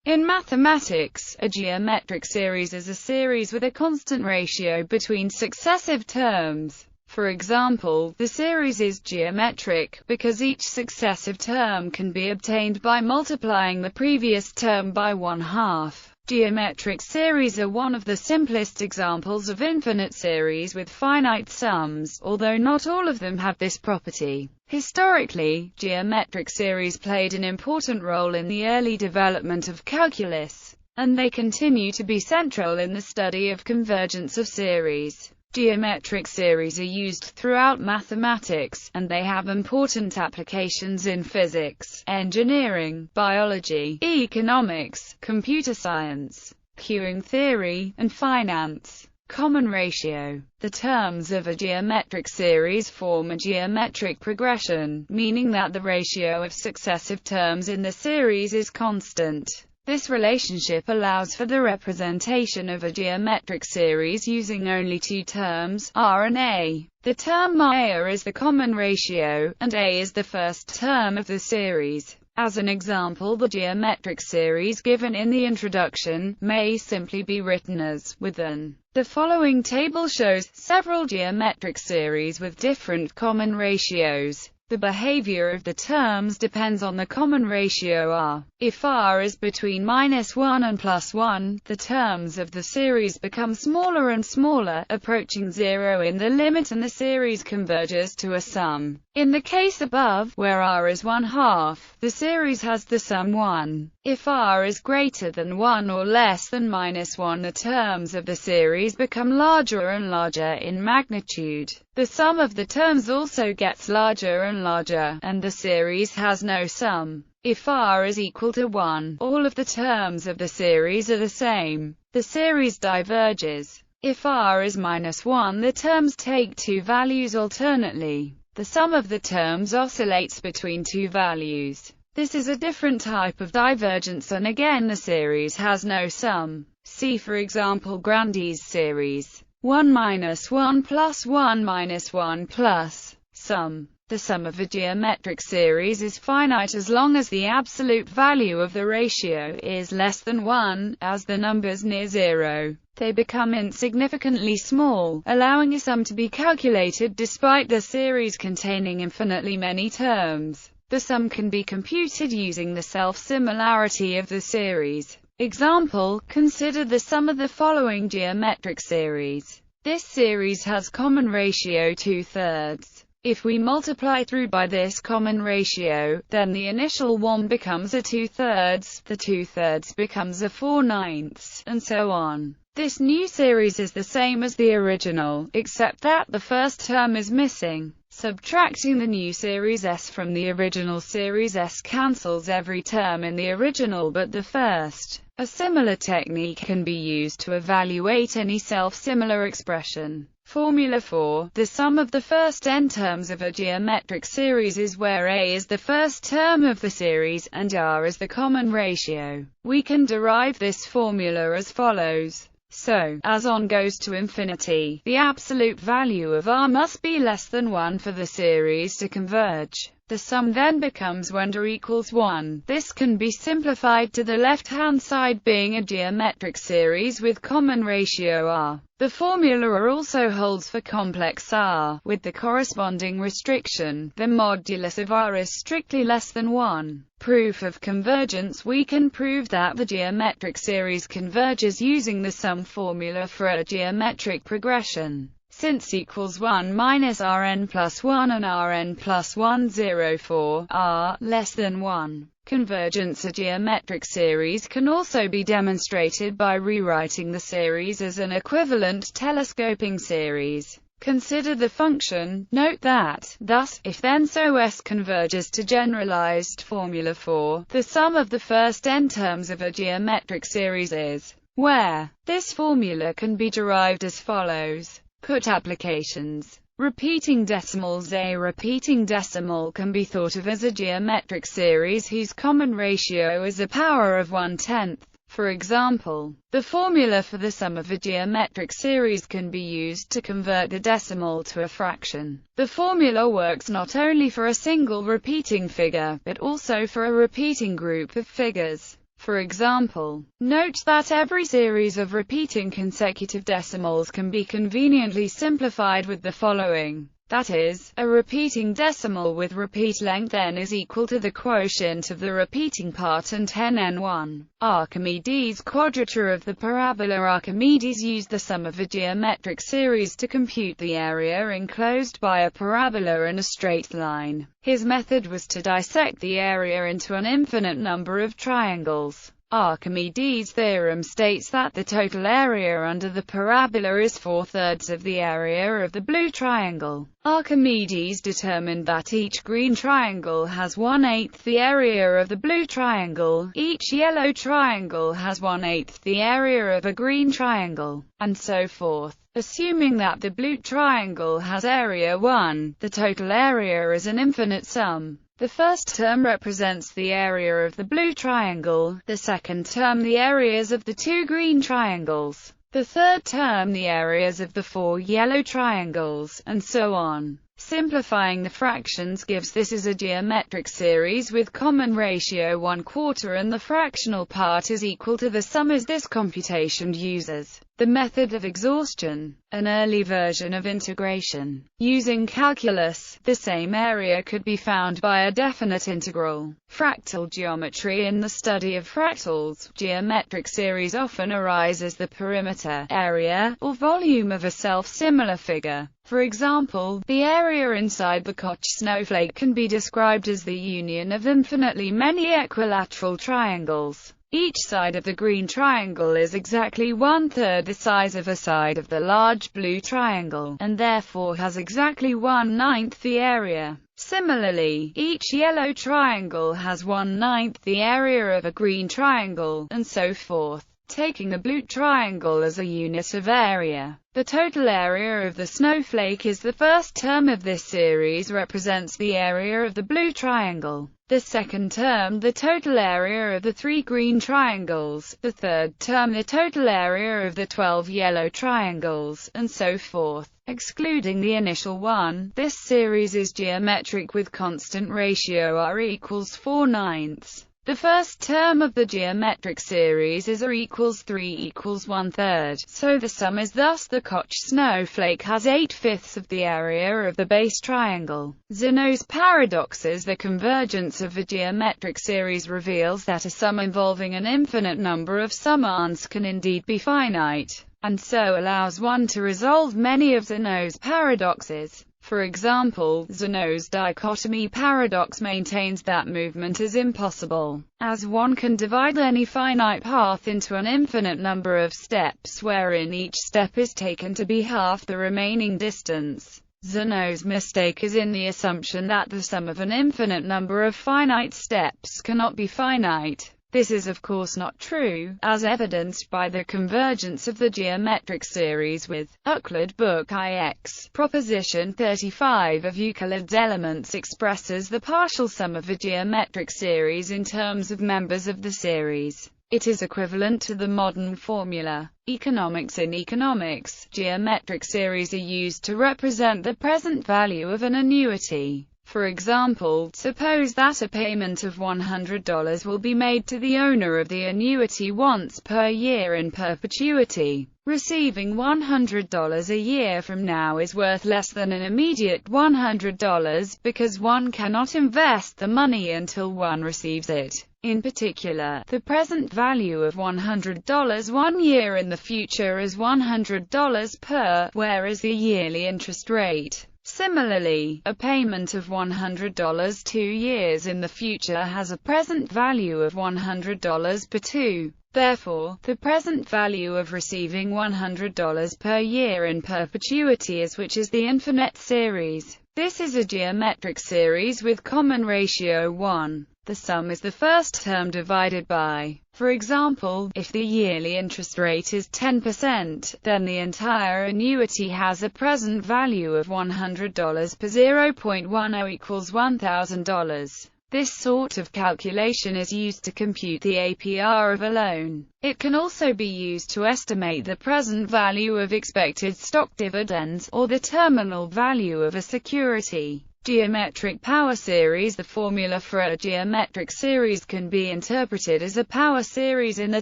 In mathematics, a geometric series is a series with a constant ratio between successive terms. For example, the series is geometric, because each successive term can be obtained by multiplying the previous term by 1/2. Geometric series are one of the simplest examples of infinite series with finite sums, although not all of them have this property. Historically, geometric series played an important role in the early development of calculus, and they continue to be central in the study of convergence of series. Geometric series are used throughout mathematics, and they have important applications in physics, engineering, biology, economics, computer science, queuing theory, and finance. Common ratio. The terms of a geometric series form a geometric progression, meaning that the ratio of successive terms in the series is constant. This relationship allows for the representation of a geometric series using only two terms, r and a. The term r is the common ratio, and a is the first term of the series. As an example, the geometric series given in the introduction may simply be written as within. The following table shows several geometric series with different common ratios. The behavior of the terms depends on the common ratio r. If r is between -1 and +1, the terms of the series become smaller and smaller, approaching 0 in the limit, and the series converges to a sum. In the case above, where r is 1/2, the series has the sum 1. If r is greater than 1 or less than -1, the terms of the series become larger and larger in magnitude. The sum of the terms also gets larger and larger, and the series has no sum. If r is equal to 1, all of the terms of the series are the same. The series diverges. If r is -1, the terms take two values alternately. The sum of the terms oscillates between two values. This is a different type of divergence, and again the series has no sum. See for example Grandi's series. 1 - 1 + 1 - 1 plus sum. The sum of a geometric series is finite as long as the absolute value of the ratio is less than 1. As the numbers near 0, they become insignificantly small, allowing a sum to be calculated despite the series containing infinitely many terms. The sum can be computed using the self-similarity of the series. Example, consider the sum of the following geometric series. This series has common ratio 2/3. If we multiply through by this common ratio, then the initial one becomes a 2/3, the 2/3 becomes a 4/9, and so on. This new series is the same as the original, except that the first term is missing. Subtracting the new series S from the original series S cancels every term in the original but the first. A similar technique can be used to evaluate any self-similar expression. Formula for the sum of the first n terms of a geometric series is where a is the first term of the series, and r is the common ratio. We can derive this formula as follows. So, as n goes to infinity, the absolute value of r must be less than 1 for the series to converge. The sum then becomes when r equals 1. This can be simplified to the left-hand side being a geometric series with common ratio r. The formula also holds for complex r, with the corresponding restriction. The modulus of r is strictly less than 1. Proof of convergence. We can prove that the geometric series converges using the sum formula for a geometric progression. Since equals 1 minus Rn plus 1 and Rn plus 1 0 for r less than 1. Convergence. A geometric series can also be demonstrated by rewriting the series as an equivalent telescoping series. Consider the function. Note that, thus, if then so S converges to generalized formula for the sum of the first n terms of a geometric series is where this formula can be derived as follows. Put applications. Repeating decimals. A repeating decimal can be thought of as a geometric series whose common ratio is a power of 1/10. For example, the formula for the sum of a geometric series can be used to convert the decimal to a fraction. The formula works not only for a single repeating figure, but also for a repeating group of figures. For example, note that every series of repeating consecutive decimals can be conveniently simplified with the following. That is, a repeating decimal with repeat length n is equal to the quotient of the repeating part and 10n1. Archimedes' quadrature of the parabola. Archimedes used the sum of a geometric series to compute the area enclosed by a parabola in a straight line. His method was to dissect the area into an infinite number of triangles. Archimedes' theorem states that the total area under the parabola is 4/3 of the area of the blue triangle. Archimedes determined that each green triangle has 1/8 the area of the blue triangle, each yellow triangle has 1/8 the area of a green triangle, and so forth. Assuming that the blue triangle has area 1, the total area is an infinite sum. The first term represents the area of the blue triangle, the second term the areas of the 2 green triangles, the third term the areas of the 4 yellow triangles, and so on. Simplifying the fractions gives this as a geometric series with common ratio 1/4 and the fractional part is equal to the sum as this computation uses the method of exhaustion, an early version of integration. Using calculus, the same area could be found by a definite integral. Fractal geometry. In the study of fractals, geometric series often arise as the perimeter, area, or volume of a self-similar figure. For example, the area inside the Koch snowflake can be described as the union of infinitely many equilateral triangles. Each side of the green triangle is exactly 1/3 the size of a side of the large blue triangle, and therefore has exactly 1/9 the area. Similarly, each yellow triangle has 1/9 the area of a green triangle, and so forth. Taking a blue triangle as a unit of area, the total area of the snowflake is the first term of this series represents the area of the blue triangle. The second term the total area of the 3 green triangles, the third term the total area of the 12 yellow triangles, and so forth. Excluding the initial one, this series is geometric with constant ratio r equals 4/9. The first term of the geometric series is r equals 3 equals 1/3, so the sum is thus the Koch snowflake has 8/5 of the area of the base triangle. Zeno's paradoxes. The convergence of a geometric series reveals that a sum involving an infinite number of summands can indeed be finite, and so allows one to resolve many of Zeno's paradoxes. For example, Zeno's dichotomy paradox maintains that movement is impossible, as one can divide any finite path into an infinite number of steps wherein each step is taken to be half the remaining distance. Zeno's mistake is in the assumption that the sum of an infinite number of finite steps cannot be finite. This is of course not true, as evidenced by the convergence of the geometric series with Euclid Book IX. Proposition 35 of Euclid's Elements expresses the partial sum of a geometric series in terms of members of the series. It is equivalent to the modern formula. Economics. In economics, geometric series are used to represent the present value of an annuity. For example, suppose that a payment of $100 will be made to the owner of the annuity once per year in perpetuity. Receiving $100 a year from now is worth less than an immediate $100, because one cannot invest the money until one receives it. In particular, the present value of $100 1 year in the future is $100 per, whereas the yearly interest rate. Similarly, a payment of $100 2 years in the future has a present value of $100 per 2. Therefore, the present value of receiving $100 per year in perpetuity is which is the infinite series. This is a geometric series with common ratio 1. The sum is the first term divided by. For example, if the yearly interest rate is 10%, then the entire annuity has a present value of $100 per 0.10 equals $1,000. This sort of calculation is used to compute the APR of a loan. It can also be used to estimate the present value of expected stock dividends, or the terminal value of a security. Geometric power series. The formula for a geometric series can be interpreted as a power series in the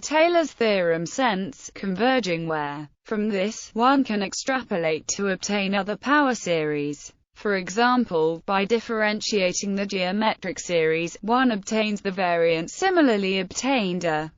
Taylor's theorem sense, converging where, from this, one can extrapolate to obtain other power series. For example, by differentiating the geometric series, one obtains the variant similarly obtained a